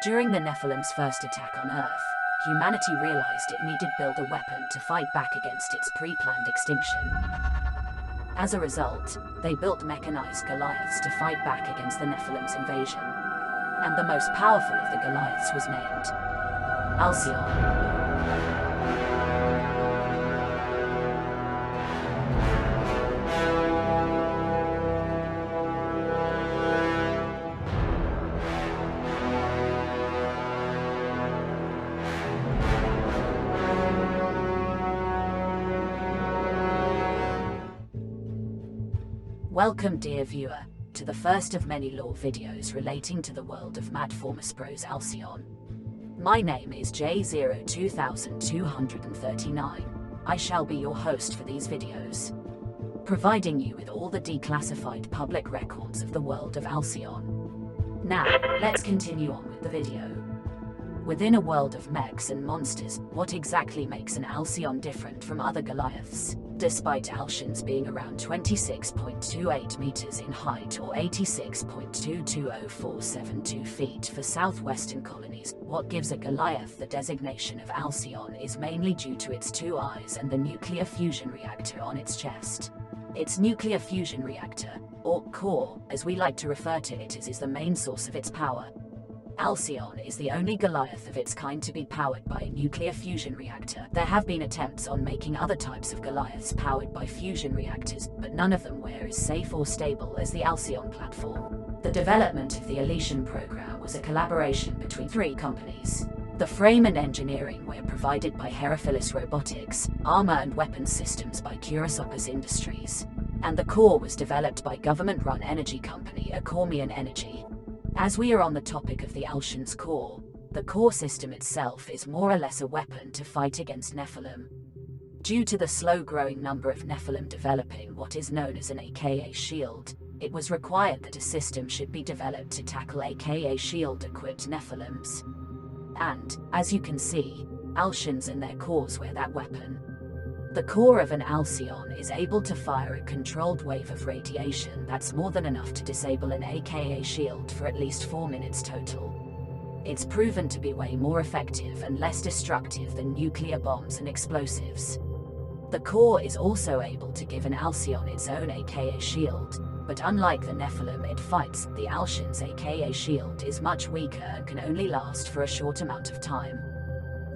During the Nephilim's first attack on Earth, humanity realized it needed to build a weapon to fight back against its pre-planned extinction. As a result, they built mechanized Goliaths to fight back against the Nephilim's invasion. And the most powerful of the Goliaths was named Alcion. Welcome, dear viewer, to the first of many lore videos relating to the world of Madformus Bros Alcion. My name is J02239. I shall be your host for these videos, providing you with all the declassified public records of the world of Alcion. Now, let's continue on with the video. Within a world of mechs and monsters, what exactly makes an Alcion different from other Goliaths? Despite Alcions being around 26.28 meters in height or 86.220472 feet for southwestern colonies, what gives a Goliath the designation of Alcion is mainly due to its two eyes and the nuclear fusion reactor on its chest. Its nuclear fusion reactor, or core, as we like to refer to it as, is the main source of its power. Alcion is the only Goliath of its kind to be powered by a nuclear fusion reactor. There have been attempts on making other types of Goliaths powered by fusion reactors, but none of them were as safe or stable as the Alcion platform. The development of the Alicion program was a collaboration between three companies. The frame and engineering were provided by Heraphilis Robotics, armor and weapons systems by Kurosopis Industries, and the core was developed by government-run energy company Acormian Energy. As we are on the topic of the Alcion's core, the core system itself is more or less a weapon to fight against Nephilim. Due to the slow-growing number of Nephilim developing what is known as an AKA shield, it was required that a system should be developed to tackle AKA shield-equipped Nephilims. And, as you can see, Alcions and their cores were that weapon. The core of an Alcion is able to fire a controlled wave of radiation that's more than enough to disable an AKA shield for at least 4 minutes total. It's proven to be way more effective and less destructive than nuclear bombs and explosives. The core is also able to give an Alcion its own AKA shield, but unlike the Nephilim it fights, the Alcion's AKA shield is much weaker and can only last for a short amount of time.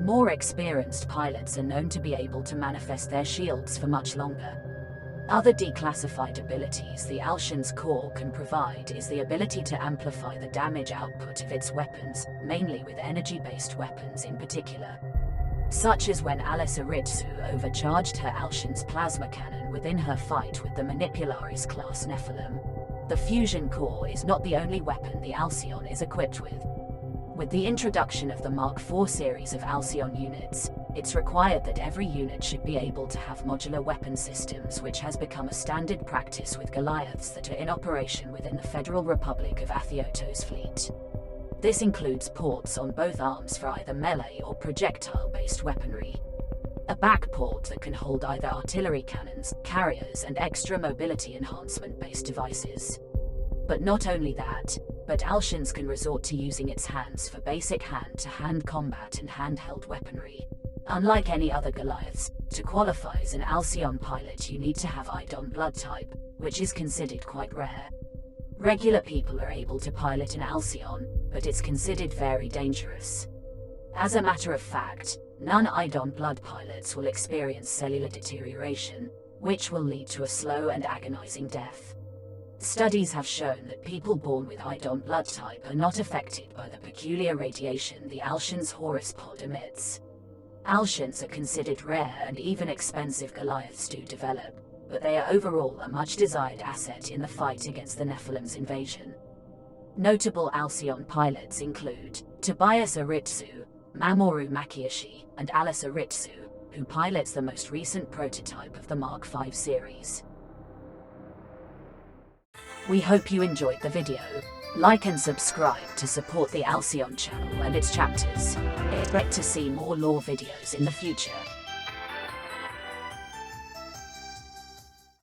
More experienced pilots are known to be able to manifest their shields for much longer. Other declassified abilities the Alcion's core can provide is the ability to amplify the damage output of its weapons, mainly with energy-based weapons in particular. Such as when Alice Aritsu overcharged her Alcion's plasma cannon within her fight with the Manipularis class Nephilim. The fusion core is not the only weapon the Alcion is equipped with. With the introduction of the Mark IV series of Alcion units, it's required that every unit should be able to have modular weapon systems, which has become a standard practice with Goliaths that are in operation within the Federal Republic of Athiotos fleet. This includes ports on both arms for either melee or projectile-based weaponry. A back port that can hold either artillery cannons, carriers, and extra mobility enhancement-based devices. But not only that, but Alcions can resort to using its hands for basic hand-to-hand combat and handheld weaponry. Unlike any other Goliaths, to qualify as an Alcion pilot you need to have Idon blood type, which is considered quite rare. Regular people are able to pilot an Alcion, but it's considered very dangerous. As a matter of fact, non-Idon blood pilots will experience cellular deterioration, which will lead to a slow and agonizing death. Studies have shown that people born with Idon blood type are not affected by the peculiar radiation the Alcion's Horus pod emits. Alcions are considered rare and even expensive Goliaths to develop, but they are overall a much desired asset in the fight against the Nephilim's invasion. Notable Alcion pilots include Tobias Aritsu, Mamoru Makiyoshi, and Alice Aritsu, who pilots the most recent prototype of the Mark V series. We hope you enjoyed the video. Like and subscribe to support the Alcion channel and its chapters. Expect to see more lore videos in the future.